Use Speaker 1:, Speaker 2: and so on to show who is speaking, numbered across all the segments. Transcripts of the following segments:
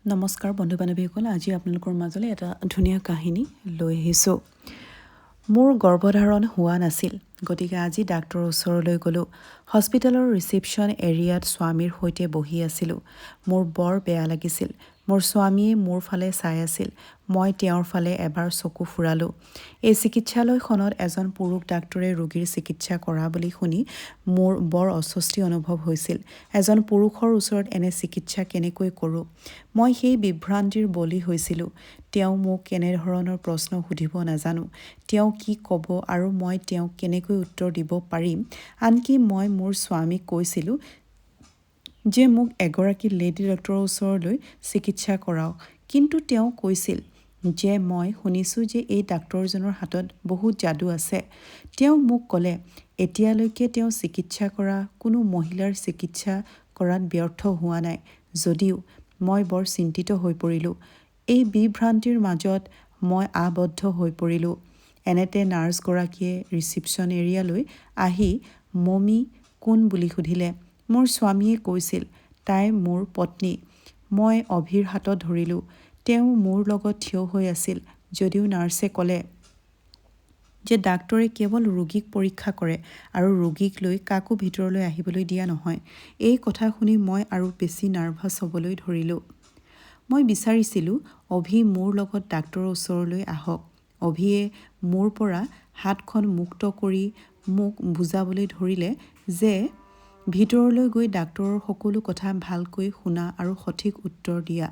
Speaker 1: নমস্কাৰ বন্ধু বান্ধৱীসকল, আজি আপোনালোকৰ মাজলৈ এটা ধুনীয়া কাহিনী লৈ আহিছোঁ। মোৰ গৰ্ভধাৰণ হোৱা নাছিল, গতিকে আজি ডাক্তৰৰ ওচৰলৈ গ'লোঁ। হস্পিটেলৰ ৰিচিপশ্যন এৰিয়াত স্বামীৰ সৈতে বহি আছিলোঁ। মোৰ বৰ বেয়া লাগিছিল। মোৰ স্বামীয়ে মোৰ ফালে চাই আছিল। মই তেওঁৰ ফালে এবাৰ চকু ফুৰালোঁ। এই চিকিৎসালয়খনত এজন পুৰুষ ডাক্তৰে ৰোগীৰ চিকিৎসা কৰা বুলি শুনি মোৰ বৰ অস্বস্তি অনুভৱ হৈছিল। এজন পুৰুষৰ ওচৰত এনে চিকিৎসা কেনেকৈ কৰোঁ? মই সেই বিভ্ৰান্তিৰ বলি হৈছিলোঁ। তেওঁ মোক কেনেধৰণৰ প্ৰশ্ন সুধিব নাজানো। তেওঁ কি ক'ব আৰু মই তেওঁক কেনেকৈ উত্তৰ দিব পাৰিম? আনকি মই মোৰ স্বামীক কৈছিলোঁ যে মোক এগৰাকী লেডী ডক্তৰৰ ওচৰলৈ চিকিৎসা কৰাওক, কিন্তু তেওঁ কৈছিল যে মই শুনিছোঁ যে এই ডাক্তৰজনৰ হাতত বহুত যাদু আছে। তেওঁ মোক ক'লে এতিয়ালৈকে তেওঁ চিকিৎসা কৰা কোনো মহিলাৰ চিকিৎসা কৰাত ব্যৰ্থ হোৱা নাই। যদিও মই বৰ চিন্তিত হৈ পৰিলোঁ। এই বিভ্ৰান্তিৰ মাজত মই আবদ্ধ হৈ পৰিলোঁ। এনেতে নাৰ্ছগৰাকীয়ে ৰিচিপশ্যন এৰিয়ালৈ আহি মমি কোন বুলি সুধিলে। মোৰ স্বামীয়ে কৈছিল তাই মোৰ পত্নী। মই অভিৰ হাতত ধৰিলোঁ। তেওঁ মোৰ লগত থিয় হৈ আছিল। যদিও নাৰ্ছে ক'লে যে ডাক্তৰে কেৱল ৰোগীক পৰীক্ষা কৰে আৰু ৰোগীক লৈ কাকো ভিতৰলৈ আহিবলৈ দিয়া নহয়। এই কথা শুনি মই আৰু বেছি নাৰ্ভাছ হ'বলৈ ধৰিলোঁ। মই বিচাৰিছিলোঁ অভি মোৰ লগত ডাক্তৰৰ ওচৰলৈ আহক। অভিয়ে মোৰ পৰা হাতখন মুক্ত কৰি মোক বুজাবলৈ ধৰিলে যে ভিতৰলৈ গৈ ডাক্তৰৰ সকলো কথা ভালকৈ শুনা আৰু সঠিক উত্তৰ দিয়া।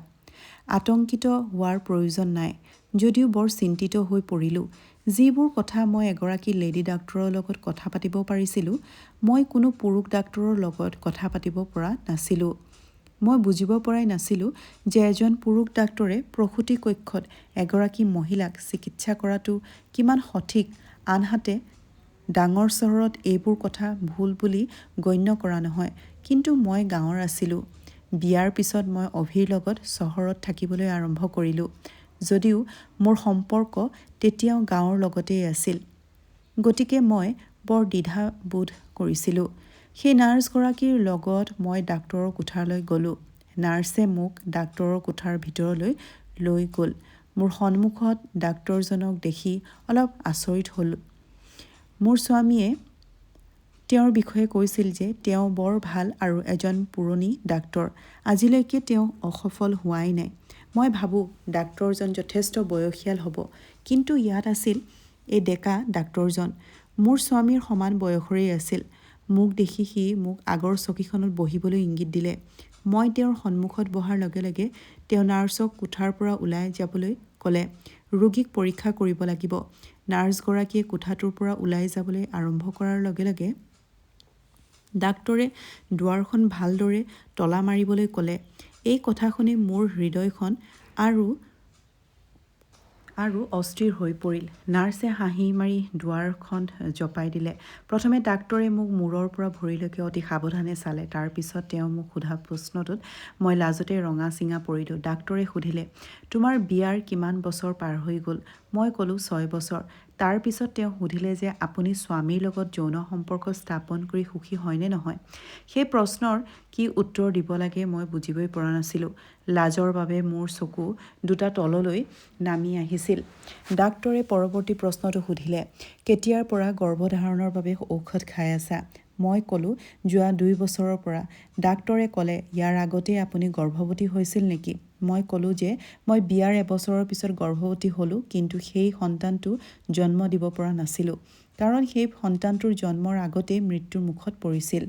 Speaker 1: আতংকিত হোৱাৰ প্ৰয়োজন নাই। যদিও বৰ চিন্তিত হৈ পৰিলোঁ। যিবোৰ কথা মই এগৰাকী লেডী ডাক্তৰৰ লগত কথা পাতিব পাৰিছিলোঁ, মই কোনো পুৰুষ ডাক্তৰৰ লগত কথা পাতিব পৰা নাছিলোঁ। মই বুজিব পৰাই নাছিলোঁ যে এজন পুৰুষ ডাক্তৰে প্ৰসূতি কক্ষত এগৰাকী মহিলাক চিকিৎসা কৰাটো কিমান সঠিক। আনহাতে ডাঙৰ চহৰত এইবোৰ কথা ভুল বুলি গণ্য কৰা নহয়। কিন্তু মই গাঁৱৰ আছিলোঁ। বিয়াৰ পিছত মই অভিৰ লগত চহৰত থাকিবলৈ আৰম্ভ কৰিলোঁ। যদিও মোৰ সম্পৰ্ক তেতিয়াও গাঁৱৰ লগতেই আছিল, গতিকে মই বৰ দ্বিধাবোধ কৰিছিলোঁ। সেই নাৰ্ছগৰাকীৰ লগত মই ডাক্তৰৰ কোঠালৈ গ'লোঁ। নাৰ্ছে মোক ডাক্তৰৰ কোঠাৰ ভিতৰলৈ লৈ গ'ল। মোৰ সন্মুখত ডাক্তৰজনক দেখি অলপ আচৰিত হ'লোঁ। মোৰ স্বামীয়ে তেওঁৰ বিষয়ে কৈছিল যে তেওঁ বৰ ভাল আৰু এজন পুৰণি ডাক্তৰ। আজিলৈকে তেওঁ অসফল হোৱাই নাই। মই ভাবোঁ ডাক্তৰজন যথেষ্ট বয়সীয়াল হ'ব, কিন্তু ইয়াত আছিল এই ডেকা ডাক্তৰজন। মোৰ স্বামীৰ সমান বয়সৰেই আছিল। মোক দেখি সি মোক আগৰ চকীখনত বহিবলৈ ইংগিত দিলে। মই তেওঁৰ সন্মুখত বহাৰ লগে লগে তেওঁ নাৰ্ছক কোঠাৰ পৰা ওলাই যাবলৈ ক'লে। ৰোগীক পৰীক্ষা কৰিব লাগিব। নাৰ্ছগৰাকীয়ে কোঠাটোৰ পৰা ওলাই যাবলৈ আৰম্ভ কৰাৰ লগে লগে ডাক্তৰে দুৱাৰখন ভালদৰে তলা মাৰিবলৈ ক'লে। এই কথা শুনি মোৰ হৃদয়খন আৰু অস্থিৰ হৈ পৰিল। নাৰ্ছে হাঁহি মাৰি দুৱাৰখন জপাই দিলে। প্ৰথমে ডাক্তৰে মোক মূৰৰ পৰা ভৰিলৈকে অতি সাৱধানে চালে। তাৰ পিছত তেওঁ মোক সোধা প্ৰশ্নটোত মই লাজতে ৰঙা চিঙা পৰিলোঁ। ডাক্তৰে সুধিলে, তোমাৰ বিয়াৰ কিমান বছৰ পাৰ হৈ গ'ল? মই ক'লোঁ 6 বছৰ। তাৰ পিছত তেওঁ সুধিলে যে আপুনি স্বামীৰ লগত যৌন সম্পৰ্ক স্থাপন কৰি সুখী হয়নে নহয়? সেই প্ৰশ্নৰ কি উত্তৰ দিব লাগে মই বুজিবই পৰা নাছিলোঁ। লাজৰ বাবে মোৰ চকু দুটা তললৈ নামি আহিছিল। ডাক্তৰে পৰৱৰ্তী প্ৰশ্নটো সুধিলে, কেতিয়াৰ পৰা গৰ্ভধাৰণৰ বাবে ঔষধ খাই আছা? মই ক'লোঁ যোৱা 2 বছৰৰ পৰা। ডাক্তৰে ক'লে ইয়াৰ আগতেই আপুনি গৰ্ভৱতী হৈছিল নেকি? মই ক'লোঁ যে মই বিয়াৰ এবছৰৰ পিছত গৰ্ভৱতী হ'লোঁ, কিন্তু সেই সন্তানটো জন্ম দিব পৰা নাছিলোঁ, কাৰণ সেই সন্তানটোৰ জন্মৰ আগতেই মৃত্যুৰ মুখত পৰিছিল।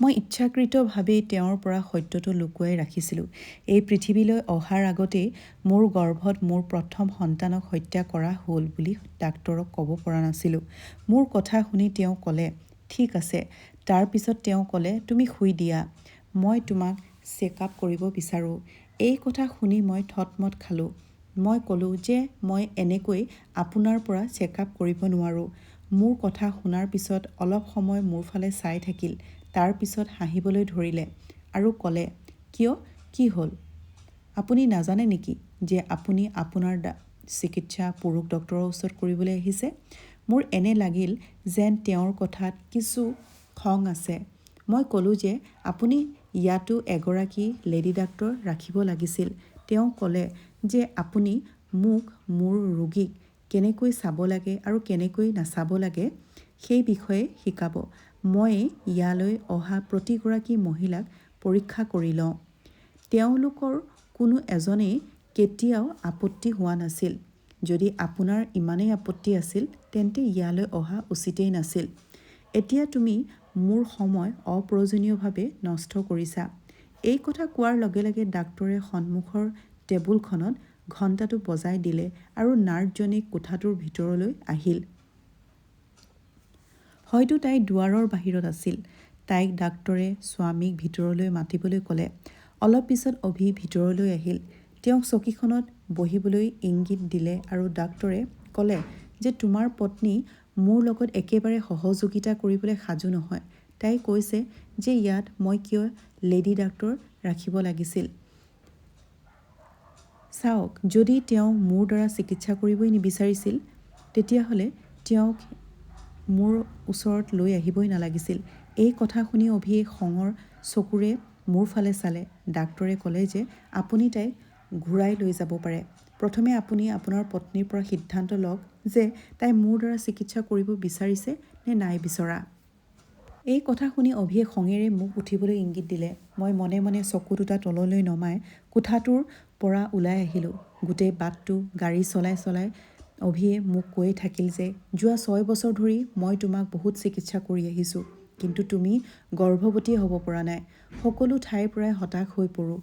Speaker 1: মই ইচ্ছাকৃতভাৱেই তেওঁৰ পৰা সত্যটো লুকুৱাই ৰাখিছিলোঁ। এই পৃথিৱীলৈ অহাৰ আগতেই মোৰ গৰ্ভত মোৰ প্ৰথম সন্তানক হত্যা কৰা হ'ল বুলি ডাক্তৰক ক'ব পৰা নাছিলোঁ। মোৰ কথা শুনি তেওঁ ক'লে ঠিক আছে। তাৰ পিছত তেওঁ ক'লে তুমি শুই দিয়া, মই তোমাক চেকআপ কৰিব বিচাৰোঁ। এই কথা শুনি মই থতমত খালোঁ। মই ক'লোঁ যে মই এনেকৈ আপোনাৰ পৰা চেকআপ কৰিব নোৱাৰোঁ। মোৰ কথা শুনাৰ পিছত অলপ সময় মোৰ ফালে চাই থাকিল। তাৰ পিছত হাঁহিবলৈ ধৰিলে আৰু ক'লে কিয়, কি হ'ল? আপুনি নাজানে নেকি যে আপুনি আপোনাৰ চিকিৎসা পুৰুষ ডক্তৰৰ ওচৰত কৰিবলৈ আহিছে? মোৰ এনে লাগিল যেন তেওঁৰ কথাত কিছু খং আছে। মই ক'লোঁ যে আপুনি ইয়াতো এগৰাকী লেডি ডাক্তৰ ৰাখিব লাগিছিল। তেওঁ ক'লে যে আপুনি মোক মোৰ ৰোগীক কেনেকৈ চাব লাগে আৰু কেনেকৈ নাচাব লাগে সেই বিষয়ে শিকাব। মই ইয়ালৈ অহা প্ৰতিগৰাকী মহিলাক পৰীক্ষা কৰি লওঁ। তেওঁলোকৰ কোনো এজনেই কেতিয়াও আপত্তি হোৱা নাছিল। যদি আপোনাৰ ইমানেই আপত্তি আছিল তেন্তে ইয়ালৈ অহা উচিতেই নাছিল। এতিয়া তুমি মোৰ সময় অপ্ৰয়োজনীয়ভাৱে নষ্ট কৰিছা। এই কথা কোৱাৰ লগে লগে ডাক্তৰে সন্মুখৰ টেবুলখনত ঘণ্টাটো বজাই দিলে আৰু নাৰ্ছজনী কোঠাটোৰ ভিতৰলৈ আহিল। হয়তো তাই দুৱাৰৰ বাহিৰত আছিল। তাইক ডাক্তৰে স্বামীক ভিতৰলৈ মাতিবলৈ ক'লে। অলপ পিছত অভি ভিতৰলৈ আহিল। তেওঁক চকীখনত বহিবলৈ ইংগিত দিলে আৰু ডাক্তৰে ক'লে যে তোমাৰ পত্নী মোৰ লগত একেবাৰে সহযোগিতা কৰিবলৈ সাজু নহয়। তাই কৈছে যে ইয়াত মই কিয় লেডি ডাক্তৰ ৰাখিব লাগিছিল। চাওক, যদি তেওঁ মোৰ দ্বাৰা চিকিৎসা কৰিবই নিবিচাৰিছিল তেতিয়াহ'লে তেওঁক মোৰ ওচৰত লৈ আহিবই নালাগিছিল। এই কথা শুনি অভিয়ে খঙৰ চকুৰে মোৰ ফালে চালে। ডাক্তৰে ক'লে যে আপুনি তাইক ঘূৰাই লৈ যাব পাৰে। প্ৰথমে আপুনি আপোনাৰ পত্নীৰ পৰা সিদ্ধান্ত লওক যে তাই মোৰ দ্বাৰা চিকিৎসা কৰিব বিচাৰিছে নে নাই বিচৰা। এই কথা শুনি অভিয়ে খঙেৰে মোক উঠিবলৈ ইংগিত দিলে। মই মনে মনে চকু দুটা তললৈ নমাই কোঠাটোৰ পৰা ওলাই আহিলোঁ। গোটেই বাটটো গাড়ী চলাই চলাই অভিয়ে মোক কৈ থাকিল যে যোৱা 6 বছৰ ধৰি মই তোমাক বহুত চিকিৎসা কৰি আহিছোঁ, কিন্তু তুমি গৰ্ভৱতীয়ে হ'ব পৰা নাই। সকলো ঠাইৰ পৰাই হতাশ হৈ পৰোঁ।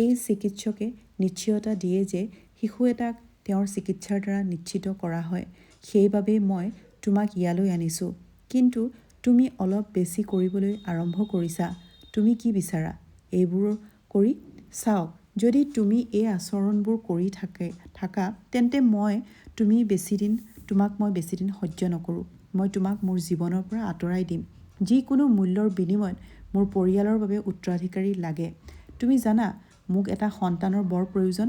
Speaker 1: এই চিকিৎসকে নিশ্চয়তা দিয়ে যে শিশু এটাক তেওঁৰ চিকিৎসাৰ দ্বাৰা নিশ্চিত কৰা হয়। সেইবাবেই মই তোমাক ইয়ালৈ আনিছোঁ। কিন্তু তুমি অলপ বেছি কৰিবলৈ আৰম্ভ কৰিছা। তুমি কি বিচাৰা এইবোৰ কৰি? চাওক, যদি তুমি এই আচৰণবোৰ কৰি থাকা তেন্তে তোমাক মই বেছিদিন সহ্য নকৰোঁ। মই তোমাক মোৰ জীৱনৰ পৰা আঁতৰাই দিম। যিকোনো মূল্যৰ বিনিময়ত মোৰ পৰিয়ালৰ বাবে উত্তৰাধিকাৰী লাগে। তুমি জানা মোক এটা সন্তানৰ বৰ প্ৰয়োজন।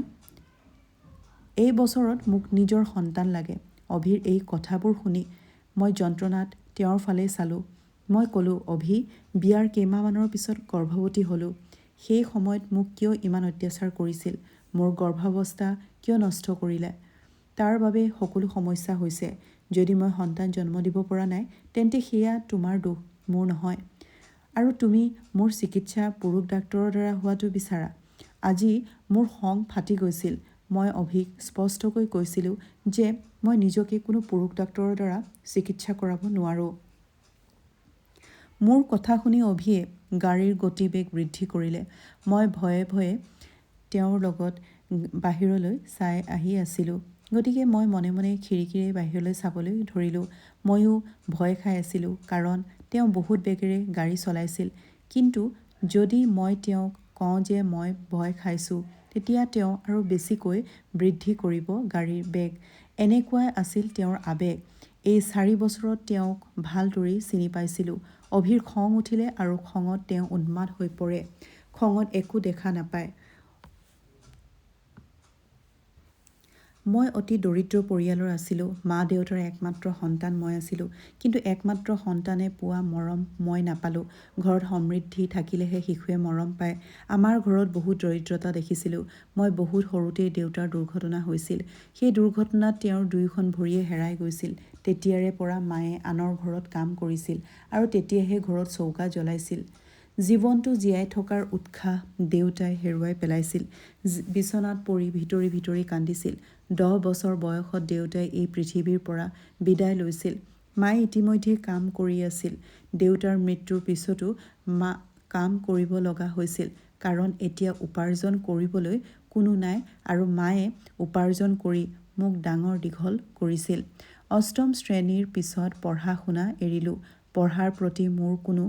Speaker 1: এই বছৰত মোক নিজৰ সন্তান লাগে। অভিৰ এই কথাবোৰ শুনি মই যন্ত্ৰণাত তেওঁৰ ফালে চালোঁ। মই ক'লোঁ, অভি, বিয়াৰ কেইমাহমানৰ পিছত গৰ্ভৱতী হ'লোঁ। সেই সময়ত মোক কিয় ইমান অত্যাচাৰ কৰিছিল? মোৰ গৰ্ভাৱস্থা কিয় নষ্ট কৰিলে? তাৰ বাবে সকলো সমস্যা হৈছে। যদি মই সন্তান জন্ম দিব পৰা নাই তেন্তে সেয়া তোমাৰ দোষ, মোৰ নহয়। আৰু তুমি মোৰ চিকিৎসা পুৰুষ ডাক্তৰৰ দ্বাৰা হোৱাটো বিচাৰা। আজি মোৰ খং ফাটি গৈছিল। মই অভিক স্পষ্টকৈ কৈছিলোঁ যে মই নিজকে কোনো পুৰুষ ডাক্তৰৰ দ্বাৰা চিকিৎসা কৰাব নোৱাৰোঁ। মোৰ কথা শুনি অভিয়ে গাড়ীৰ গতিবেগ বৃদ্ধি কৰিলে। মই ভয়ে ভয়ে তেওঁৰ লগত বাহিৰলৈ চাই আহি আছিলোঁ। গতিকে মই মনে মনে খিৰিকীৰে বাহিৰলৈ চাবলৈ ধৰিলোঁ। ময়ো ভয় খাই আছিলোঁ, কাৰণ তেওঁ বহুত বেগেৰে গাড়ী চলাইছিল। কিন্তু যদি মই তেওঁক কওঁ যে মই ভয় খাইছোঁ, তেতিয়া তেওঁ আৰু বেছিকৈ বৃদ্ধি কৰিব গাড়ীৰ বেগ। এনেকুৱাই আছিল তেওঁৰ আৱেগ। এই 4 বছৰত তেওঁক ভালদৰেই চিনি পাইছিলোঁ। অভিৰ খং উঠিলে আৰু খঙত তেওঁ উন্মাদ হৈ পৰে। খঙত একো দেখা নাপায়। মই অতি দৰিদ্ৰ পৰিয়ালৰ আছিলোঁ। মা-দেউতাৰ একমাত্ৰ সন্তান মই আছিলোঁ। কিন্তু একমাত্ৰ সন্তানে পোৱা মৰম মই নাপালোঁ। ঘৰত সমৃদ্ধি থাকিলেহে শিশুৱে মৰম পায়। আমাৰ ঘৰত বহুত দৰিদ্ৰতা দেখিছিলোঁ। মই বহুত সৰুতেই দেউতাৰ দুৰ্ঘটনা হৈছিল। সেই দুৰ্ঘটনাত তেওঁৰ 2খন ভৰিয়ে হেৰাই গৈছিল। তেতিয়াৰে পৰা মায়ে আনৰ ঘৰত কাম কৰিছিল আৰু তেতিয়াহে ঘৰত চৌকা জ্বলাইছিল। জীৱনটো জীয়াই থকাৰ উৎসাহ দেউতাই হেৰুৱাই পেলাইছিল। বিচনাত পৰি ভিতৰি ভিতৰি কান্দিছিল। 10 বছৰ বয়সত দেউতাই এই পৃথিৱীৰ পৰা বিদায় লৈছিল। মায়ে ইতিমধ্যে কাম কৰি আছিল। দেউতাৰ মৃত্যুৰ পিছতো কাম কৰিব লগা হৈছিল, কাৰণ এতিয়া উপাৰ্জন কৰিবলৈ কোনো নাই আৰু মায়ে উপাৰ্জন কৰি মোক ডাঙৰ দীঘল কৰিছিল। 8ম শ্ৰেণীৰ পিছত পঢ়া-শুনা এৰিলোঁ। পঢ়াৰ প্ৰতি মোৰ কোনো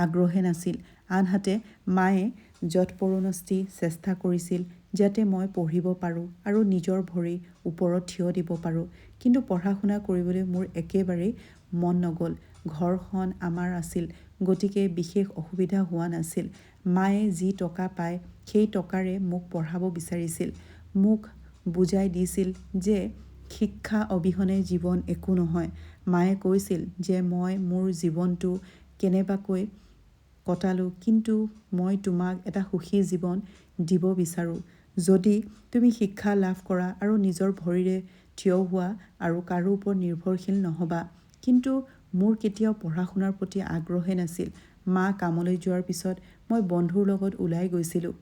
Speaker 1: আগ্ৰহে নাছিল। আনহাতে মায়ে যৎপৰোনাস্তি চেষ্টা কৰিছিল যাতে মই পঢ়িব পাৰোঁ আৰু নিজৰ ভৰিৰ ওপৰত থিয় দিব পাৰোঁ। কিন্তু পঢ়া-শুনা কৰিবলৈ মোৰ একেবাৰেই মন নগ'ল। ঘৰখন আমাৰ আছিল, গতিকে বিশেষ অসুবিধা হোৱা নাছিল। মায়ে যি টকা পায় সেই টকাৰে মোক পঢ়াব বিচাৰিছিল। মোক বুজাই দিছিল যে শিক্ষা অবিহনে জীৱন একো নহয়। মায়ে কৈছিল যে মই মোৰ জীৱনটো কেনেবাকৈ কটালোঁ, কিন্তু মই তোমাক এটা সুখী জীৱন দিব বিচাৰোঁ। যদি তুমি শিক্ষা লাভ কৰা আৰু নিজৰ ভৰিৰে থিয় হোৱা আৰু কাৰো ওপৰত নিৰ্ভৰশীল নহ'বা। কিন্তু মোৰ কেতিয়াও পঢ়া শুনাৰ প্ৰতি আগ্ৰহে নাছিল। মা কামলৈ যোৱাৰ পিছত মই বন্ধুৰ লগত ওলাই গৈছিলোঁ।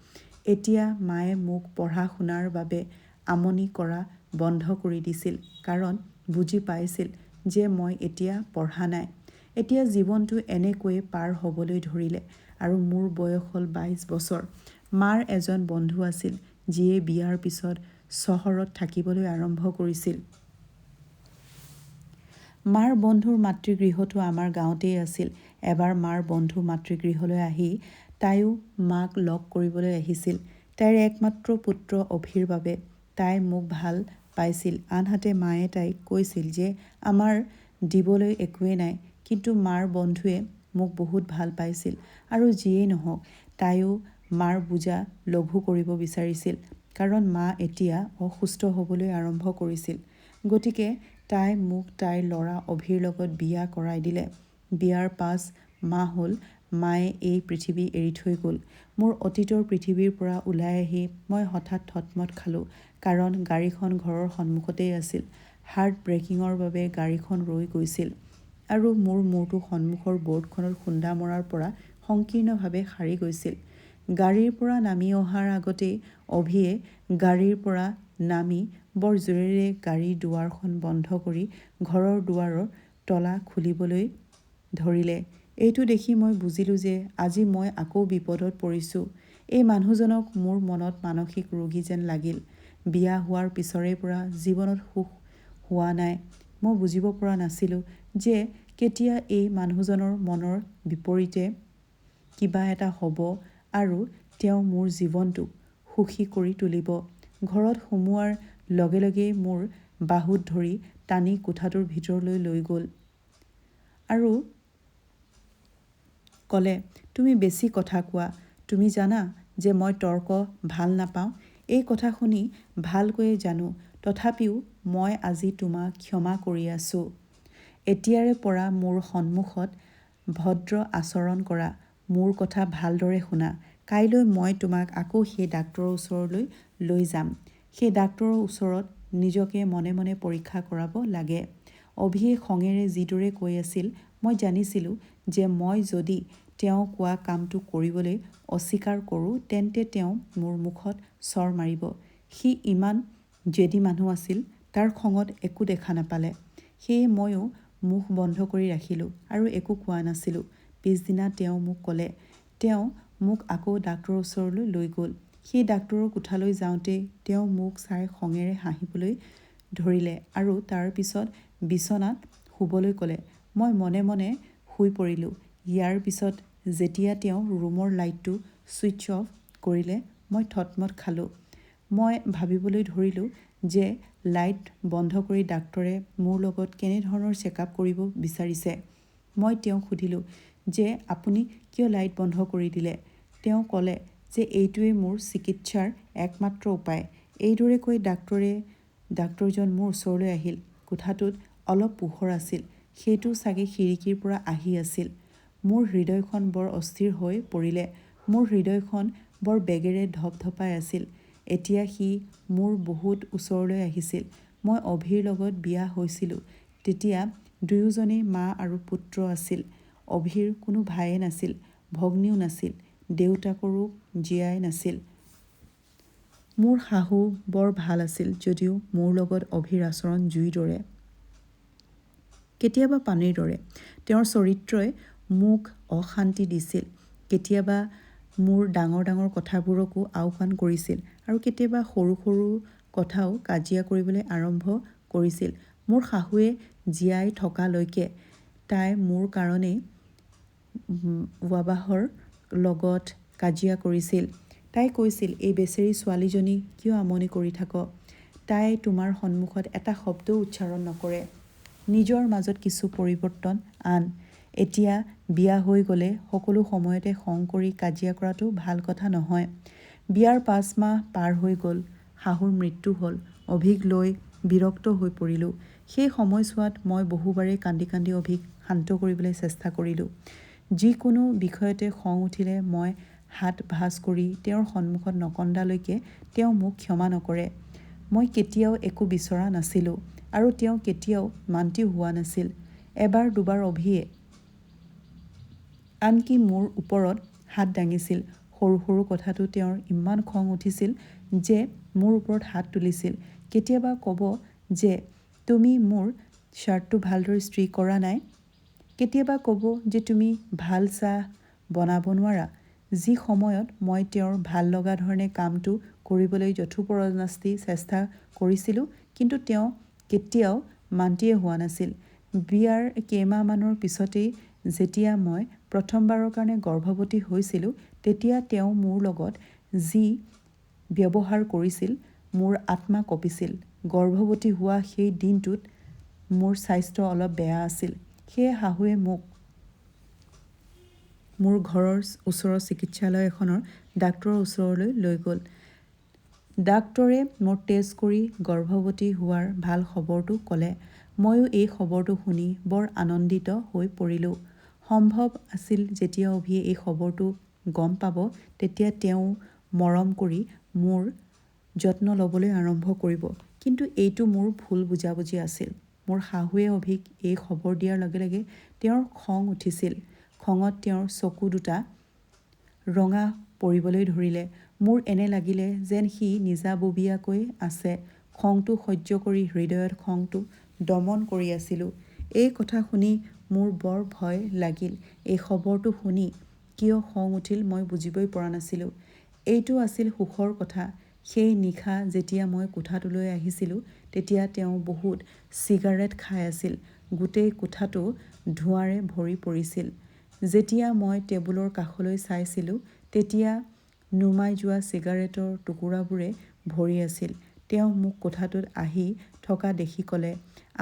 Speaker 1: এতিয়া মায়ে মোক পঢ়া শুনাৰ বাবে আমনি কৰা বন্ধ কৰি দিছিল, কাৰণ বুজি পাইছিল যে মই এতিয়া পঢ়া নাই। এতিয়া জীৱনটো এনেকৈয়ে পাৰ হ'বলৈ ধৰিলে আৰু মোৰ বয়স হ'ল 22 বছৰ। মাৰ এজন বন্ধু আছিল, যিয়ে বিয়াৰ পিছত চহৰত থাকিবলৈ আৰম্ভ কৰিছিল। মাৰ বন্ধুৰ মাতৃগৃহটো আমাৰ গাঁৱতেই আছিল। এবাৰ মাৰ বন্ধু মাতৃগৃহলৈ আহি তাইও মাক লগ কৰিবলৈ আহিছিল। তাইৰ একমাত্ৰ পুত্ৰ অভিৰ বাবে তাই মোক ভাল পাইছিল। আনহাতে মায়ে তাইক কৈছিল যে আমাৰ দিবলৈ একোৱেই নাই। কিন্তু মাৰ বন্ধুৱে মোক বহুত ভাল পাইছিল আৰু যিয়েই নহওক তাইও মাৰ বোজা লঘু কৰিব বিচাৰিছিল, কাৰণ মা এতিয়া অসুস্থ হ'বলৈ আৰম্ভ কৰিছিল। গতিকে তাই মোক তাইৰ ল'ৰা অভিৰ লগত বিয়া কৰাই দিলে। বিয়াৰ 5 মাহ হ'ল মায়ে এই পৃথিৱী এৰি থৈ গ'ল। মোৰ অতীতৰ পৃথিৱীৰ পৰা ওলাই আহি মই হঠাৎ থতমত খালোঁ, কাৰণ গাড়ীখন ঘৰৰ সন্মুখতেই আছিল। হাৰ্ট ব্ৰেকিঙৰ বাবে গাড়ীখন ৰৈ গৈছিল আৰু মোৰ মূৰটো সন্মুখৰ বৰ্ডখনত খুন্দা মৰাৰ পৰা সংকীৰ্ণভাৱে সাৰি গৈছিল। গাড়ীৰ পৰা নামি অহাৰ আগতেই অভিয়ে গাড়ীৰ পৰা নামি বৰ জোৰেৰে গাড়ীৰ দুৱাৰখন বন্ধ কৰি ঘৰৰ দুৱাৰৰ তলা খুলিবলৈ ধৰিলে। এইটো দেখি মই বুজিলোঁ যে আজি মই আকৌ বিপদত পৰিছোঁ। এই মানুহজনক মোৰ মনত মানসিক ৰোগী যেন লাগিল। বিয়া হোৱাৰ পিছৰে পৰা জীৱনত সুখ হোৱা নাই। মই বুজিব পৰা নাছিলোঁ যে কেতিয়া এই মানুহজনৰ মনৰ বিপৰীতে কিবা এটা হ'ব আৰু তেওঁ মোৰ জীৱনটো সুখী কৰি তুলিব। ঘৰত সোমোৱাৰ লগে লগেই মোৰ বাহুত ধৰি টানি কোঠাটোৰ ভিতৰলৈ লৈ গ'ল আৰু ক'লে, তুমি বেছি কথা কোৱা। তুমি জানা যে মই তৰ্ক ভাল নাপাওঁ। এই কথা শুনি ভালকৈয়ে জানো, তথাপিও মই আজি তোমাক ক্ষমা কৰি আছোঁ। এতিয়াৰে পৰা মোৰ সন্মুখত ভদ্ৰ আচৰণ কৰা। মোৰ কথা ভালদৰে শুনা। কাইলৈ মই তোমাক আকৌ সেই ডাক্তৰৰ ওচৰলৈ লৈ যাম। সেই ডাক্তৰৰ ওচৰত নিজকে মনে মনে পৰীক্ষা কৰাব লাগে। অভিয়ে খঙেৰে যিদৰে কৈ আছিল, মই জানিছিলোঁ যে মই যদি তেওঁ কোৱা কামটো কৰিবলৈ অস্বীকাৰ কৰোঁ তেন্তে তেওঁ মোৰ মুখত চৰ মাৰিব। সি ইমান জেদী মানুহ আছিল, তাৰ খঙত একো দেখা নাপালে। সেয়ে ময়ো মুখ বন্ধ কৰি ৰাখিলোঁ আৰু একো কোৱা নাছিলোঁ। পিছদিনা তেওঁ মোক ক'লে। তেওঁ মোক আকৌ ডাক্তৰৰ ওচৰলৈ লৈ গ'ল। সেই ডাক্তৰৰ কোঠালৈ যাওঁতেই তেওঁ মোক চাই খঙেৰে হাঁহিবলৈ ধৰিলে আৰু তাৰ পিছত বিচনাত শুবলৈ ক'লে। মই মনে মনে শুই পৰিলোঁ। ইয়াৰ পিছত যেতিয়া তেওঁ ৰুমৰ লাইটটো ছুইচ অফ কৰিলে, মই থতমত খালোঁ। মই ভাবিবলৈ ধৰিলোঁ যে লাইট বন্ধ কৰি ডাক্তৰে মোৰ লগত কেনেধৰণৰ চেকআপ কৰিব বিচাৰিছে। মই তেওঁক সুধিলোঁ যে আপুনি কিয় লাইট বন্ধ কৰি দিলে? তেওঁ ক'লে যে এইটোৱেই মোৰ চিকিৎসাৰ একমাত্ৰ উপায়। এইদৰে কৈ ডাক্তৰজন মোৰ ওচৰলৈ আহিল। কোঠাটোত অলপ পোহৰ আছিল, সেইটো চাগে খিৰিকীৰ পৰা আহি আছিল। মোৰ হৃদয়খন বৰ অস্থিৰ হৈ পৰিলে। মোৰ হৃদয়খন বৰ বেগেৰে ধপধপাই আছিল। এতিয়া সি মোৰ বহুত ওচৰলৈ আহিছিল। মই অভিৰ লগত বিয়া হৈছিলোঁ। তেতিয়া দুয়োজনেই মা আৰু পুত্ৰ আছিল। অভিৰ কোনো ভায়ে নাছিল, ভগ্নীও নাছিল, দেউতাকৰো জীয়াই নাছিল। মোৰ শাহু বৰ ভাল আছিল যদিও মোৰ লগত অভিৰ আচৰণ জুইৰ দৰে, কেতিয়াবা পানীৰ দৰে। তেওঁৰ চৰিত্ৰই মোক অশান্তি দিছিল। কেতিয়াবা মোৰ ডাঙৰ ডাঙৰ কথাবোৰকো আওকাণ কৰিছিল আৰু কেতিয়াবা সৰু সৰু কথাও কাজিয়া কৰিবলৈ আৰম্ভ কৰিছিল। মোৰ শাহুৱে জীয়াই থকালৈকে তাই মোৰ কাৰণেই ৱাবাহৰ লগত কাজিয়া কৰিছিল। তাই কৈছিল, এই বেচেৰী ছোৱালীজনী কিয় আমনি কৰি থাক? তাই তোমাৰ সন্মুখত এটা শব্দও উচ্চাৰণ নকৰে। নিজৰ মাজত কিছু পৰিৱৰ্তন আন। এতিয়া বিয়া হৈ গ'লে সকলো সময়তে খং কৰি কাজিয়া কৰাটো ভাল কথা নহয়। বিয়াৰ 5 মাহ পাৰ হৈ গ'ল। শাহুৰ মৃত্যু হ'ল। অভিক লৈ বিৰক্ত হৈ পৰিলোঁ। সেই সময়ছোৱাত মই বহুবাৰেই কান্দি কান্দি অভিক শান্ত কৰিবলৈ চেষ্টা কৰিলোঁ। যিকোনো বিষয়তে খং উঠিলে মই হাত ভাঁজ কৰি তেওঁৰ সন্মুখত নকন্দালৈকে তেওঁ মোক ক্ষমা নকৰে। মই কেতিয়াও একো বিচৰা নাছিলোঁ আৰু তেওঁ কেতিয়াও মান্তিও হোৱা নাছিল। এবাৰ দুবাৰ অভিয়ে আনকি মোৰ ওপৰত হাত দাঙিছিল। সৰু সৰু কথাটো তেওঁৰ ইমান খং উঠিছিল যে মোৰ ওপৰত হাত তুলিছিল। কেতিয়াবা ক'ব যে তুমি মোৰ শ্বাৰ্টটো ভালদৰে ইস্ত্ৰি কৰা নাই। কেতিয়াবা ক'ব যে তুমি ভাল চাহ বনাব নোৱাৰা। যি সময়ত মই তেওঁৰ ভাল লগা ধৰণে কামটো কৰিবলৈ যথোপৰোনাস্তি চেষ্টা কৰিছিলোঁ, কিন্তু তেওঁ কেতিয়াও মান্তিয়ে হোৱা নাছিল। বিয়াৰ কেইমাহমানৰ পিছতেই যেতিয়া মই প্ৰথমবাৰৰ কাৰণে গৰ্ভৱতী হৈছিলোঁ, তেতিয়া তেওঁ মোৰ লগত যি ব্যৱহাৰ কৰিছিল, মোৰ আত্মা কঁপিছিল। গৰ্ভৱতী হোৱা সেই দিনটোত মোৰ স্বাস্থ্য অলপ বেয়া আছিল। সেয়ে শাহুৱে মোক মোৰ ঘৰৰ ওচৰৰ চিকিৎসালয় এখনৰ ডাক্তৰৰ ওচৰলৈ লৈ গ'ল। ডাক্তৰে মোৰ টেষ্ট কৰি গৰ্ভৱতী হোৱাৰ ভাল খবৰটো ক'লে। ময়ো এই খবৰটো শুনি বৰ আনন্দিত হৈ পৰিলোঁ। সম্ভৱ আছিল যেতিয়া অভিয়ে এই খবৰটো গম পাব, তেতিয়া তেওঁ মৰম কৰি মোৰ যত্ন ল'বলৈ আৰম্ভ কৰিব। কিন্তু এইটো মোৰ ভুল বুজাবুজি আছিল। মোৰ শাহুৱে অভিক এই খবৰ দিয়াৰ লগে লগে তেওঁৰ খং উঠিছিল। খঙত তেওঁৰ চকু দুটা ৰঙা পৰিবলৈ ধৰিলে। মোৰ এনে লাগিলে যেন সি নিজাববীয়াকৈ আছে। খংটো সহ্য কৰি হৃদয়ত খংটো দমন কৰি আছিলোঁ। এই কথা শুনি মোৰ বৰ ভয় লাগিল। এই খবৰটো শুনি কিয় খং উঠিল মই বুজিবই পৰা নাছিলোঁ। এইটো আছিল সুখৰ কথা। সেই নিশা যেতিয়া মই কোঠাটোলৈ আহিছিলোঁ, তেতিয়া তেওঁ বহুত চিগাৰেট খাই আছিল। গোটেই কোঠাটো ধোঁৱাৰে ভৰি পৰিছিল। যেতিয়া মই টেবুলৰ কাষলৈ চাইছিলোঁ, তেতিয়া নুমাই যোৱা চিগাৰেটৰ টুকুৰাবোৰে ভৰি আছিল। তেওঁ মোক কোঠাটোত আহি থকা দেখি ক'লে,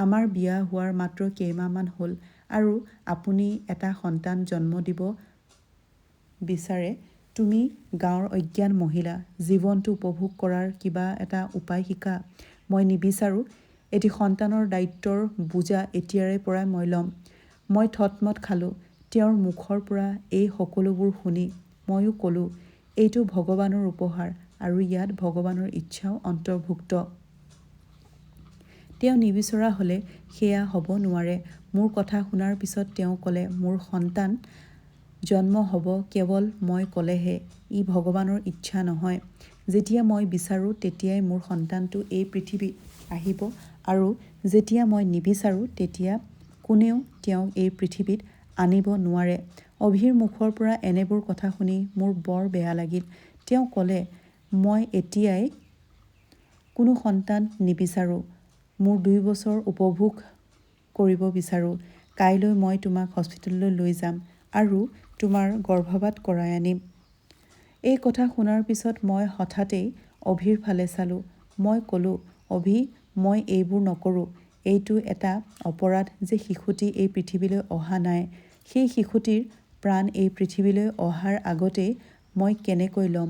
Speaker 1: আমাৰ বিয়া হোৱাৰ মাত্ৰ কেইমাহমান হ'ল আৰু আপুনি এটা সন্তান জন্ম দিব বিচাৰে। তুমি গাঁৱৰ অজ্ঞান মহিলা। জীৱনটো উপভোগ কৰাৰ কিবা এটা উপায় শিকা। মই নিবিচাৰোঁ। এটি সন্তানৰ দায়িত্বৰ বোজা এতিয়াৰে পৰাই মই ল'ম। মই থতমত খালোঁ। তেওঁৰ মুখৰ পৰা এই সকলোবোৰ শুনি ময়ো ক'লোঁ, এইটো ভগৱানৰ উপহাৰ আৰু ইয়াত ভগৱানৰ ইচ্ছাও অন্তৰ্ভুক্ত। তেওঁ নিবিচৰা হ'লে সেয়া হ'ব নোৱাৰে। মোৰ কথা শুনাৰ পিছত তেওঁ ক'লে, মোৰ সন্তান জন্ম হ'ব কেৱল মই ক'লেহে। ই ভগৱানৰ ইচ্ছা নহয়। যেতিয়া মই বিচাৰোঁ তেতিয়াই মোৰ সন্তানটো এই পৃথিৱীত আহিব আৰু যেতিয়া মই নিবিচাৰোঁ তেতিয়া কোনেও তেওঁক এই পৃথিৱীত আনিব নোৱাৰে। অভিৰ মুখৰ পৰা এনেবোৰ কথা শুনি মোৰ বৰ বেয়া লাগিল। তেওঁ ক'লে, মই এতিয়াই কোনো সন্তান নিবিচাৰোঁ। মোৰ 2 বছৰ উপভোগ কৰিব বিচাৰোঁ। কাইলৈ মই তোমাক হস্পিটেললৈ লৈ যাম আৰু তোমাৰ গৰ্ভপাত কৰাই আনিম। এই কথা শুনাৰ পিছত মই হঠাতেই অভিৰ ফালে চালোঁ। মই ক'লোঁ, অভি, মই এইবোৰ নকৰোঁ। এইটো এটা অপৰাধ যে শিশুটি এই পৃথিৱীলৈ অহা নাই। সেই শিশুটিৰ প্ৰাণ এই পৃথিৱীলৈ অহাৰ আগতেই মই কেনেকৈ ল'ম?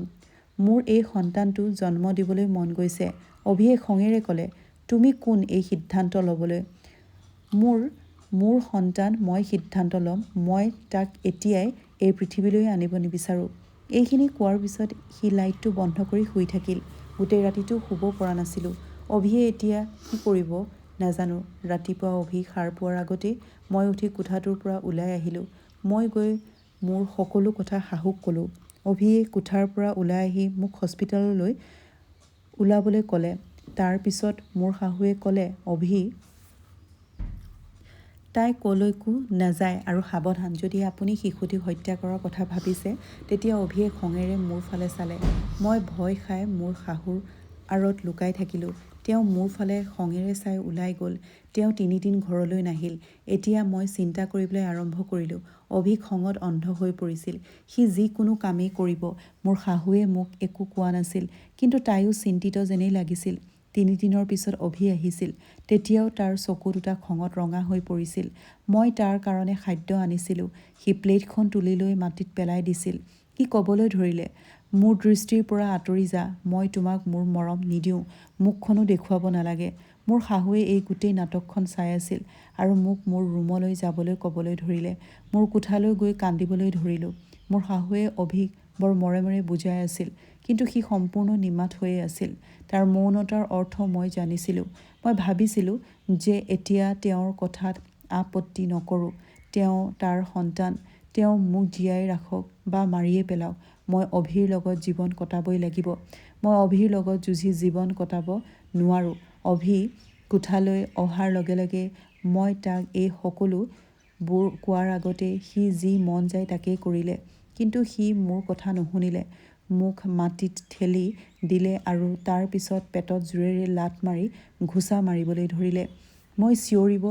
Speaker 1: মোৰ এই সন্তানটো জন্ম দিবলৈ মন গৈছে। অভিয়ে খঙেৰে ক'লে, তুমি কোন এই সিদ্ধান্ত ল'বলৈ? মোৰ সন্তান মই সিদ্ধান্ত ল'ম। মই তাক এতিয়াই এই পৃথিৱীলৈ আনিব নিবিচাৰোঁ। এইখিনি কোৱাৰ পিছত সি লাইটটো বন্ধ কৰি শুই থাকিল। গোটেই ৰাতিটো শুব পৰা নাছিলোঁ। অভিয়ে এতিয়া কি কৰিব নাজানো। ৰাতিপুৱা অভি সাৰ পোৱাৰ আগতেই মই উঠি কোঠাটোৰ পৰা ওলাই আহিলোঁ। মই গৈ মোৰ সকলো কথা শাহুক ক'লোঁ। অভিয়ে কোঠাৰ পৰা ওলাই আহি মোক হস্পিটেললৈ ওলাবলৈ ক'লে। তাৰ পিছত মোৰ শাহুৱে ক'লে, অভি, তাই ক'লৈকো নাযায় আৰু সাৱধান। যদি আপুনি শিশুটিক হত্যা কৰাৰ কথা ভাবিছে। তেতিয়া অভিয়ে খঙেৰে মোৰ ফালে চালে। মই ভয় খাই মোৰ শাহুৰ আঁৰত লুকাই থাকিলোঁ। তেওঁ মোৰ ফালে খঙেৰে চাই ওলাই গ'ল। তেওঁ 3 দিন ঘৰলৈ নাহিল। এতিয়া মই চিন্তা কৰিবলৈ আৰম্ভ কৰিলোঁ। অভি খঙত অন্ধ হৈ পৰিছিল। সি যিকোনো কামেই কৰিব। মোৰ শাহুৱে মোক একো কোৱা নাছিল, কিন্তু তাইও চিন্তিত যেনেই লাগিছিল। 3 দিনৰ পিছত অভি আহিছিল। তেতিয়াও তাৰ চকু দুটা খঙত ৰঙা হৈ পৰিছিল। মই তাৰ কাৰণে খাদ্য আনিছিলোঁ। সি প্লেটখন তুলি লৈ মাটিত পেলাই দিছিল। সি ক'বলৈ ধৰিলে, মোৰ দৃষ্টিৰ পৰা আঁতৰি যা, মই তোমাক মোৰ মৰম নিদিওঁ, মুখখনো দেখুৱাব নালাগে। মোৰ শাহুৱে এই গোটেই নাটকখন চাই আছিল আৰু মোক মোৰ ৰুমলৈ যাবলৈ ক'বলৈ ধৰিলে। মোৰ কোঠালৈ গৈ কান্দিবলৈ ধৰিলোঁ। মোৰ শাহুৱে অভিক বৰ মৰমেৰে বুজাই আছিল, কিন্তু সি সম্পূৰ্ণ নিমাত হৈয়ে আছিল। তাৰ মৌনতাৰ অৰ্থ মই জানিছিলোঁ। মই ভাবিছিলোঁ যে এতিয়া তেওঁৰ কথাত আপত্তি নকৰোঁ। তেওঁ তাৰ সন্তান, তেওঁ মোক জীয়াই ৰাখক বা মাৰিয়ে পেলাওক, মই অভিৰ লগত জীৱন কটাবই লাগিব। মই অভিৰ লগত যুঁজি জীৱন কটাব নোৱাৰোঁ। অভি কোঠালৈ অহাৰ লগে লগে মই তাক এই সকলোবোৰ কোৱাৰ আগতে সি যি মন যায় তাকেই কৰিলে। কিন্তু সি মোৰ কথা নুশুনিলে, মোক মাটিত ঠেলি দিলে আৰু তাৰ পিছত পেটত জোৰেৰে লাত মাৰি ঘুচা মাৰিবলৈ ধৰিলে। মই চিঞৰিব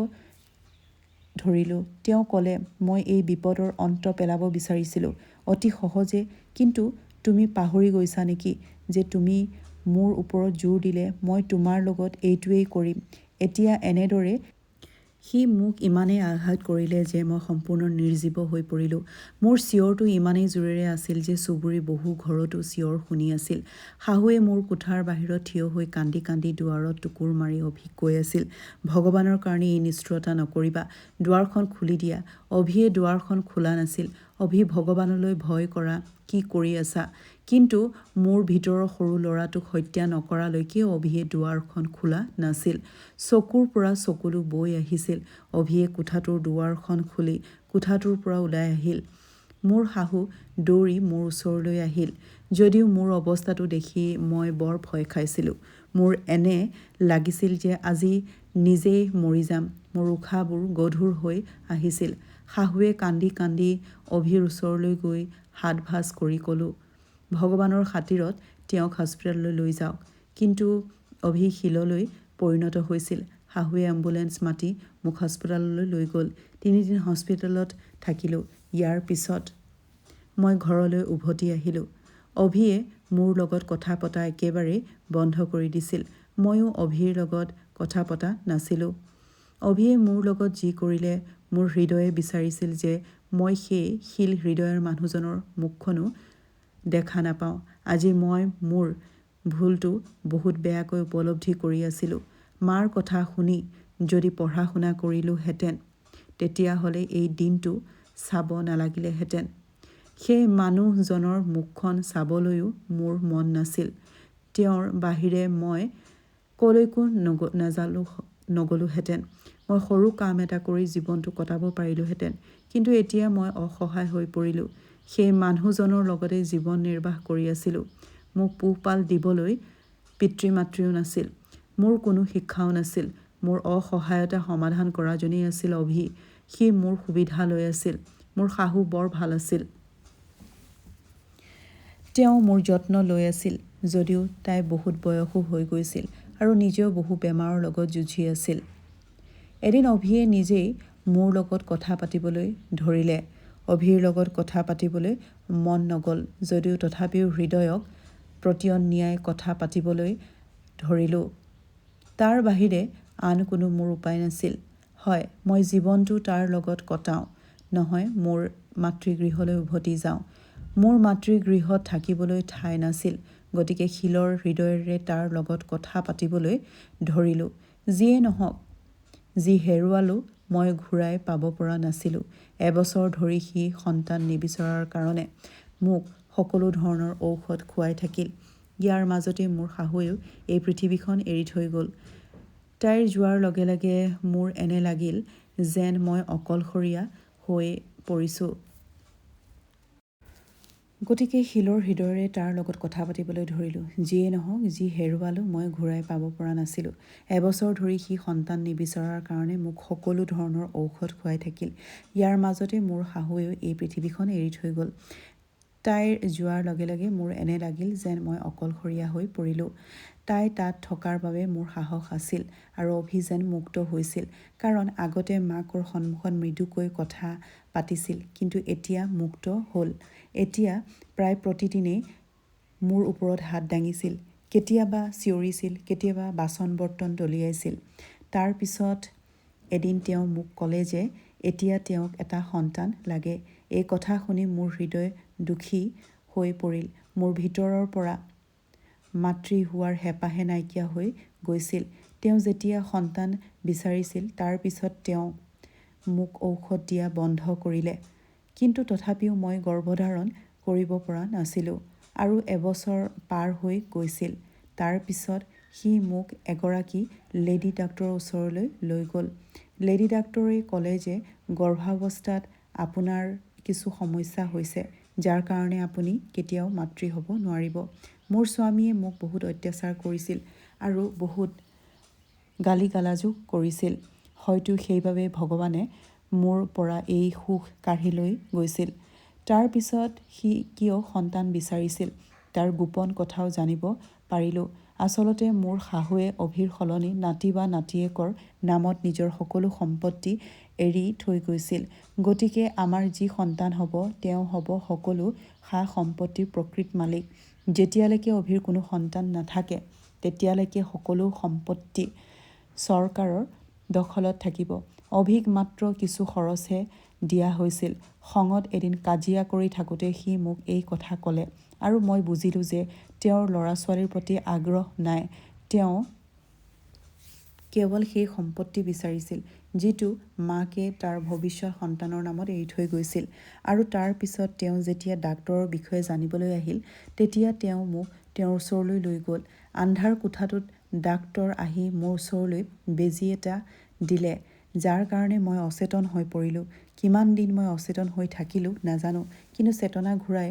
Speaker 1: ধৰিলোঁ। তেওঁ ক'লে, মই এই বিপদৰ অন্ত পেলাব বিচাৰিছিলোঁ অতি সহজে, কিন্তু তুমি পাহৰি গৈছা নেকি যে তুমি মোৰ ওপৰত জোৰ দিলে মই তোমাৰ লগত এইটোৱেই কৰিম। এতিয়া এনেদৰে সি মোক ইমানেই আঘাত কৰিলে যে মই সম্পূৰ্ণ নিৰ্জীৱ হৈ পৰিলোঁ। মোৰ চিঞৰটো ইমানেই জোৰেৰে আছিল যে চুবুৰীৰ বহু ঘৰতো চিঞৰ শুনি আছিল। শাহুৱে মোৰ কোঠাৰ বাহিৰত থিয় হৈ কান্দি কান্দি দুৱাৰত টুকুৰ মাৰি অভিক কৈ আছিল, ভগৱানৰ কাৰণে এই নিষ্ঠুৰতা নকৰিবা, দুৱাৰখন খুলি দিয়া। অভিয়ে দুৱাৰখন খোলা নাছিল। অভি, ভগৱানলৈ ভয় কৰা, কি কৰি আছা? কিন্তু মোৰ ভিতৰৰ সৰু ল'ৰাটোক হত্যা নকৰালৈকে অভিয়ে দুৱাৰখন খোলা নাছিল। চকুৰ পৰা চকুলো বৈ আহিছিল। অভিয়ে কোঠাটোৰ দুৱাৰখন খুলি কোঠাটোৰ পৰা ওলাই আহিল। মোৰ শাহু দৌৰি মোৰ ওচৰলৈ আহিল। যদিও মোৰ অৱস্থাটো দেখি মই বৰ ভয় খাইছিলোঁ। মোৰ এনে লাগিছিল যে আজি নিজেই মৰি যাম। মোৰ উশাহবোৰ গধুৰ হৈ আহিছিল। শাহুৱে কান্দি কান্দি অভিৰ ওচৰলৈ গৈ হাত ভাঁজ কৰি ক'লোঁ, ভগৱানৰ খাতিৰত তেওঁক হস্পিটেললৈ লৈ যাওক। কিন্তু অভি শিললৈ পৰিণত হৈছিল। শাহুৱে এম্বুলেন্স মাতি মোক হস্পিটেললৈ লৈ গ'ল। 3 দিন হস্পিটেলত থাকিলোঁ। ইয়াৰ পিছত মই ঘৰলৈ উভতি আহিলোঁ। অভিয়ে মোৰ লগত কথা পতা একেবাৰে বন্ধ কৰি দিছিল। ময়ো অভিৰ লগত কথা পতা নাছিলোঁ। অভিয়ে মোৰ লগত যি কৰিলে, মোৰ হৃদয়ে বিচাৰিছিল যে মই সেই শিল হৃদয়ৰ মানুহজনৰ মুখখনো দেখা নাপাওঁ। আজি মই মোৰ ভুলটো বহুত বেয়াকৈ উপলব্ধি কৰি আছিলোঁ। মাৰ কথা শুনি যদি পঢ়া শুনা কৰিলোঁহেঁতেন, তেতিয়াহ'লে এই দিনটো চাব নালাগিলেহেঁতেন। সেই মানুহজনৰ মুখখন চাবলৈও মোৰ মন নাছিল। তেওঁৰ বাহিৰে মই ক'লৈকো নগলোঁহেঁতেন। মই সৰু কাম এটা কৰি জীৱনটো কটাব পাৰিলোঁহেঁতেন। কিন্তু এতিয়া মই অসহায় হৈ পৰিলোঁ। সেই মানুহজনৰ লগতে জীৱন নিৰ্বাহ কৰি আছিলোঁ। মোক পোহপাল দিবলৈ পিতৃ মাতৃও নাছিল। মোৰ কোনো শিক্ষাও নাছিল। মোৰ অসহায়তা সমাধান কৰাজনেই আছিল অভি। সি মোৰ সুবিধা লৈ আছিল। মোৰ শাহু বৰ ভাল আছিল। তেওঁ মোৰ যত্ন লৈ আছিল, যদিও তাই বহুত বয়সো হৈ গৈছিল আৰু নিজেও বহু বেমাৰৰ লগত যুঁজি আছিল। এদিন অভিয়ে নিজেই মোৰ লগত কথা পাতিবলৈ ধৰিলে। অভিৰ লগত কথা পাতিবলৈ মন নগ'ল যদিও তথাপিও হৃদয়ক প্ৰত্যন্যায় কথা পাতিবলৈ ধৰিলোঁ। তাৰ বাহিৰে আন কোনো মোৰ উপায় নাছিল। হয়, মই জীৱনটো তাৰ লগত কটাওঁ, নহয় মোৰ মাতৃগৃহলৈ উভতি যাওঁ। মোৰ মাতৃগৃহত থাকিবলৈ ঠাই নাছিল, গতিকে শিলৰ হৃদয়েৰে তাৰ লগত কথা পাতিবলৈ ধৰিলোঁ। যিয়ে নহওক, যি হেৰুৱালোঁ মই ঘূৰাই পাব পৰা নাছিলোঁ। এবছৰ ধৰি সি সন্তান নিবিচৰাৰ কাৰণে মোক সকলো ধৰণৰ ঔষধ খুৱাই থাকিল। ইয়াৰ মাজতে মোৰ শাহুৱেও এই পৃথিৱীখন এৰি থৈ গ'ল। তাইৰ যোৱাৰ লগে লগে মোৰ এনে লাগিল যেন মই অকলশৰীয়া হৈ পৰিছোঁ। গতিকে শিলৰ হৃদয়েৰে তাৰ লগত কথা পাতিবলৈ ধৰিলোঁ। যিয়ে নহওক, যি হেৰুৱালোঁ মই ঘূৰাই পাব পৰা নাছিলোঁ। এবছৰ ধৰি সি সন্তান নিবিচৰাৰ কাৰণে মোক সকলো ধৰণৰ ঔষধ খুৱাই থাকিল। ইয়াৰ মাজতে মোৰ শাহুৱেও এই পৃথিৱীখন এৰি থৈ গ'ল। তাইৰ যোৱাৰ লগে লগে মোৰ এনে লাগিল যেন মই অকলশৰীয়া হৈ পৰিলোঁ। তাই তাত থকাৰ বাবে মোৰ সাহস আছিল আৰু অভি যেন মুক্ত হৈছিল। কাৰণ আগতে মাকৰ সন্মুখত মৃদুকৈ কথা পাতিছিল, কিন্তু এতিয়া মুক্ত হ'ল। এতিয়া প্ৰায় প্ৰতিদিনেই মোৰ ওপৰত হাত দাঙিছিল, কেতিয়াবা চিঞৰিছিল, কেতিয়াবা বাচন বৰ্তন দলিয়াইছিল। তাৰ পিছত এদিন তেওঁ মোক ক'লে যে এতিয়া তেওঁক এটা সন্তান লাগে। এই কথা শুনি মোৰ হৃদয় দুখী হৈ পৰিল। মোৰ ভিতৰৰ পৰা মাতৃ হোৱাৰ হেঁপাহে নাইকিয়া হৈ গৈছিল। তেওঁ যেতিয়া সন্তান বিচাৰিছিল তাৰ পিছত তেওঁ মোক ঔষধ দিয়া বন্ধ কৰিলে। কিন্তু তথাপিও মই গৰ্ভধাৰণ কৰিব পৰা নাছিলোঁ আৰু এবছৰ পাৰ হৈ গৈছিল। তাৰ পিছত সি মোক এগৰাকী লেডী ডাক্তৰৰ ওচৰলৈ লৈ গ'ল। লেডী ডাক্তৰে ক'লে যে গৰ্ভাৱস্থাত আপোনাৰ কিছু সমস্যা হৈছে, যাৰ কাৰণে আপুনি কেতিয়াও মাতৃ হ'ব নোৱাৰিব। মোৰ স্বামীয়ে মোক বহুত অত্যাচাৰ কৰিছিল আৰু বহুত গালি গালাজো কৰিছিল। হয়তো সেইবাবে ভগৱানে মোৰ পৰা এই সুখ কাঢ়ি লৈ গৈছিল। তাৰ পিছত সি কিয় সন্তান বিচাৰিছিল তাৰ গোপন কথাও জানিব পাৰিলোঁ। আচলতে মোৰ শাহুৱে অভিৰ সলনি নাতি বা নাতিয়েকৰ নামত নিজৰ সকলো সম্পত্তি এৰি থৈ গৈছিল। গতিকে আমাৰ যি সন্তান হ'ব তেওঁ হ'ব সকলো সা সম্পত্তিৰ প্ৰকৃত মালিক। যেতিয়ালৈকে অভিৰ কোনো সন্তান নাথাকে তেতিয়ালৈকে সকলো সম্পত্তি চৰকাৰৰ দখলত থাকিব। অভিক মাত্ৰ কিছু খৰচহে দিয়া হৈছিল। খঙত এদিন কাজিয়া কৰি থাকোঁতে সি মোক এই কথা ক'লে আৰু মই বুজিলোঁ যে তেওঁৰ ল'ৰা ছোৱালীৰ প্ৰতি আগ্ৰহ নাই। তেওঁ কেৱল সেই সম্পত্তি বিচাৰিছিল যিটো মাকে তাৰ ভৱিষ্যত সন্তানৰ নামত এৰি থৈ গৈছিল। আৰু তাৰ পিছত তেওঁ যেতিয়া ডাক্তৰৰ বিষয়ে জানিবলৈ আহিল তেতিয়া তেওঁ মোক তেওঁৰ ওচৰলৈ লৈ গ'ল। আন্ধাৰ কোঠাটোত ডাক্তৰ আহি মোৰ ওচৰলৈ বেজী এটা দিলে, যাৰ কাৰণে মই অচেতন হৈ পৰিলোঁ। কিমান দিন মই অচেতন হৈ থাকিলোঁ নাজানো, কিন্তু চেতনা ঘূৰাই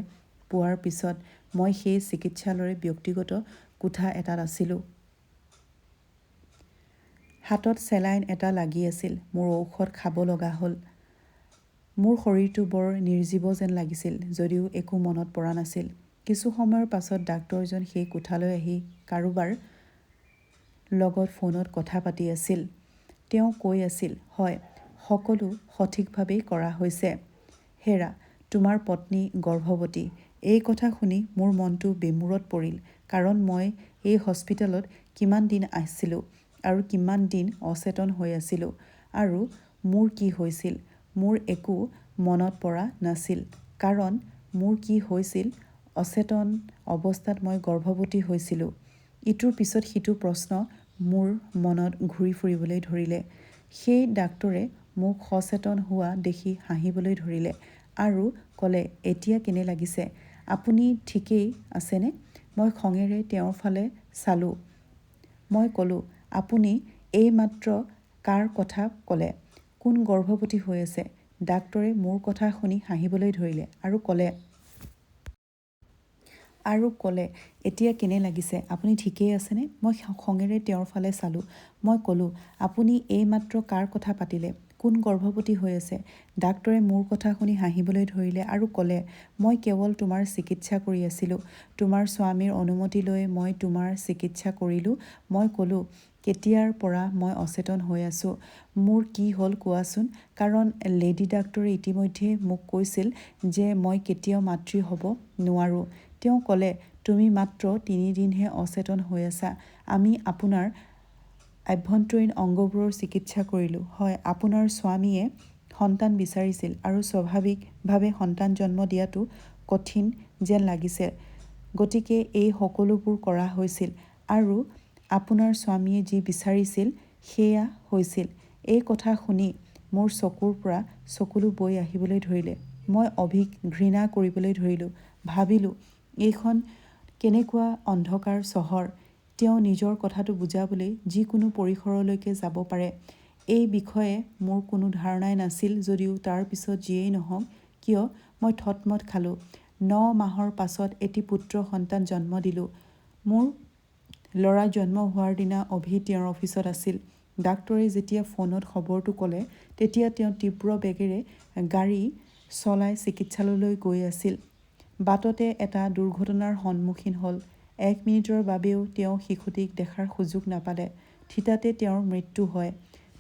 Speaker 1: পোৱাৰ পিছত মই সেই চিকিৎসালয়ৰ ব্যক্তিগত কোঠা এটাত আছিলোঁ। হাতত চেলাইন এটা লাগি আছিল। মোৰ ঔষধ খাব লগা হ'ল। মোৰ শৰীৰটো বৰ নিৰ্জীৱ যেন লাগিছিল যদিও একো মনত পৰা নাছিল। কিছু সময়ৰ পাছত ডাক্তৰজন সেই কোঠালৈ আহি কাৰোবাৰ লগত ফোনত কথা পাতি আছিল। তেওঁ কৈ আছিল, হয়, সকলো সঠিকভাৱেই কৰা হৈছে। হেৰা, তোমাৰ পত্নী গৰ্ভৱতী। এই কথা শুনি মোৰ মনটো বেমূৰত পৰিল। কাৰণ মই এই হস্পিটেলত কিমান দিন আছিলোঁ আৰু কিমান দিন অচেতন হৈ আছিলোঁ আৰু মোৰ কি হৈছিল মোৰ একো মনত পৰা নাছিল। কাৰণ মোৰ কি হৈছিল, অচেতন অৱস্থাত মই গৰ্ভৱতী হৈছিলোঁ। ইটোৰ পিছত সিটো প্ৰশ্ন মোৰ মনত ঘূৰি ফুৰিবলৈ ধৰিলে। সেই ডাক্তৰে মোক সচেতন হোৱা দেখি হাঁহিবলৈ ধৰিলে আৰু ক'লে, এতিয়া কেনে লাগিছে? আপুনি ঠিকেই আছেনে? মই খঙেৰে তেওঁৰ ফালে চালোঁ। মই ক'লোঁ, আপুনি এইমাত্ৰ কাৰ কথা ক'লে? কোন গৰ্ভৱতী হৈ আছে? ডাক্তৰে মোৰ কথা শুনি হাঁহিবলৈ ধৰিলে আৰু ক'লে, এতিয়া কেনে লাগিছে? আপুনি ঠিকেই আছেনে? মই খঙেৰে তেওঁৰ ফালে চালোঁ। মই ক'লোঁ, আপুনি এইমাত্ৰ কাৰ কথা পাতিলে? কোন গৰ্ভৱতী হৈ আছে? ডাক্তৰে মোৰ কথা শুনি হাঁহিবলৈ ধৰিলে আৰু ক'লে, মই কেৱল তোমাৰ চিকিৎসা কৰি আছিলোঁ। তোমাৰ স্বামীৰ অনুমতি লৈ মই তোমাৰ চিকিৎসা কৰিলোঁ। মই ক'লোঁ, কেতিয়াৰ পৰা মই অচেতন হৈ আছোঁ? মোৰ কি হ'ল কোৱাচোন? কাৰণ লেডী ডাক্তৰে ইতিমধ্যে মোক কৈছিল যে মই কেতিয়াও মাতৃ হ'ব নোৱাৰোঁ। তেওঁ ক'লে, তুমি মাত্ৰ 3 দিনহে অচেতন হৈ আছা। আমি আপোনাৰ আভ্যন্তৰীণ অংগবোৰৰ চিকিৎসা কৰিলোঁ। হয়, আপোনাৰ স্বামীয়ে সন্তান বিচাৰিছিল আৰু স্বাভাৱিকভাৱে সন্তান জন্ম দিয়াটো কঠিন যেন লাগিছে। গতিকে এই সকলোবোৰ কৰা হৈছিল আৰু আপোনাৰ স্বামীয়ে যি বিচাৰিছিল সেয়া হৈছিল। এই কথা শুনি মোৰ চকুৰ পৰা চকুলো বৈ আহিবলৈ ধৰিলে। মই অভিক ঘৃণা কৰিবলৈ ধৰিলোঁ। ভাবিলোঁ, এইখন কেনেকুৱা অন্ধকাৰ চহৰ। তেওঁ নিজৰ কথাটো বুজাবলৈ যিকোনো পৰিসৰলৈকে যাব পাৰে। এই বিষয়ে মোৰ কোনো ধাৰণাই নাছিল যদিও তাৰ পিছত যিয়েই নহওক কিয় মই থতমত খালোঁ। 9 মাহৰ পাছত এটি পুত্ৰ সন্তান জন্ম দিলোঁ। মোৰ ল'ৰা জন্ম হোৱাৰ দিনা অভি তেওঁৰ অফিচত আছিল। ডাক্তৰে যেতিয়া ফোনত খবৰটো ক'লে তেতিয়া তেওঁ তীব্ৰ বেগেৰে গাড়ী চলাই চিকিৎসালয়লৈ গৈ আছিল। বাটতে এটা দুৰ্ঘটনাৰ সন্মুখীন হ'ল। 1 মিনিটৰ বাবেও তেওঁ শিশুটিক দেখাৰ সুযোগ নাপালে। থিতাতে তেওঁৰ মৃত্যু হয়।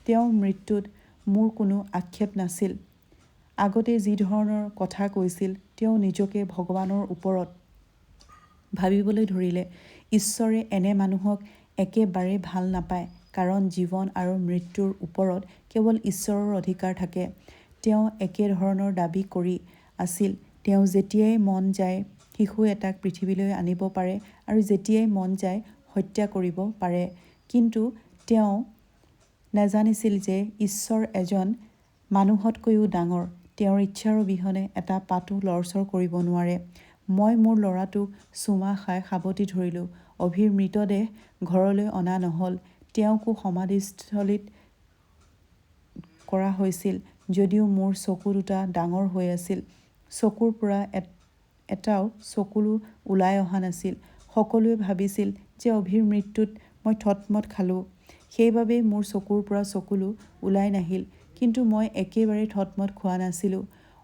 Speaker 1: তেওঁৰ মৃত্যুত মোৰ কোনো আক্ষেপ নাছিল। আগতে যি ধৰণৰ কথা কৈছিল, তেওঁ নিজকে ভগৱানৰ ওপৰত ভাবিবলৈ ধৰিলে। ঈশ্বৰে এনে মানুহক একেবাৰে ভাল নাপায়। কাৰণ জীৱন আৰু মৃত্যুৰ ওপৰত কেৱল ঈশ্বৰৰ অধিকাৰ থাকে। তেওঁ একে ধৰণৰ দাবী কৰি আছিল। তেওঁ যেতিয়াই মন যায় শিশু এটাক পৃথিৱীলৈ আনিব পাৰে আৰু যেতিয়াই মন যায় হত্যা কৰিব পাৰে। কিন্তু তেওঁ নাজানিছিল যে ঈশ্বৰ এজন মানুহতকৈও ডাঙৰ। তেওঁৰ ইচ্ছাৰ অবিহনে এটা পাতো লৰচৰ কৰিব নোৱাৰে। মই মোৰ ল'ৰাটোক চুমা খাই সাৱটি ধৰিলোঁ। অভিৰ মৃতদেহ ঘৰলৈ অনা নহ'ল। তেওঁকো সমাধিস্থলীত কৰা হৈছিল। যদিও মোৰ চকু দুটা ডাঙৰ হৈ আছিল, চকুৰ পৰা এটাও চকুলো ওলাই অহা নাছিল। সকলোৱে ভাবিছিল যে অভিৰ মৃত্যুত মই থতমত খালোঁ। সেইবাবেই মোৰ চকুৰ পৰা চকুলো ওলাই নাহিল। কিন্তু মই একেবাৰে থতমত খোৱা নাছিলোঁ।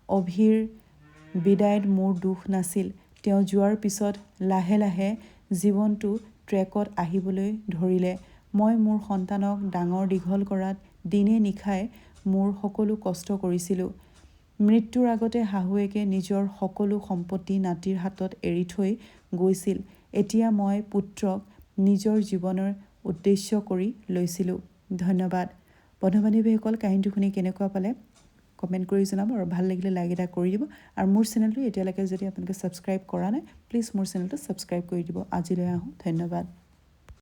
Speaker 1: অভিৰ বিদায়ত মোৰ দুখ নাছিল। তেওঁ যোৱাৰ পিছত লাহে লাহে জীৱনটো ট্ৰেকত আহিবলৈ ধৰিলে। মই মোৰ সন্তানক ডাঙৰ দীঘল কৰাত দিনে নিশাই মোৰ সকলো কষ্ট কৰিছিলোঁ। মৃত্যুৰ আগতে শাহুৱেকে নিজৰ সকলো সম্পত্তি নাতিৰ হাতত এৰি থৈ গৈছিল। এতিয়া মই পুত্ৰক নিজৰ জীৱনৰ উদ্দেশ্য কৰি লৈছিলোঁ। ধন্যবাদ। বন্ধু বান্ধৱীসকল, কাহিনীটো শুনি কেনেকুৱা পালে কমেণ্ট কৰি জনাব আৰু ভাল লাগিলে লাইক এটা কৰি দিব। আৰু মোৰ চেনেলটো এতিয়ালৈকে যদি আপোনালোকে ছাবস্ক্ৰাইব কৰা নাই, প্লিজ মোৰ চেনেলটো ছাবস্ক্ৰাইব কৰি দিব। আজিলৈ আহোঁ। ধন্যবাদ।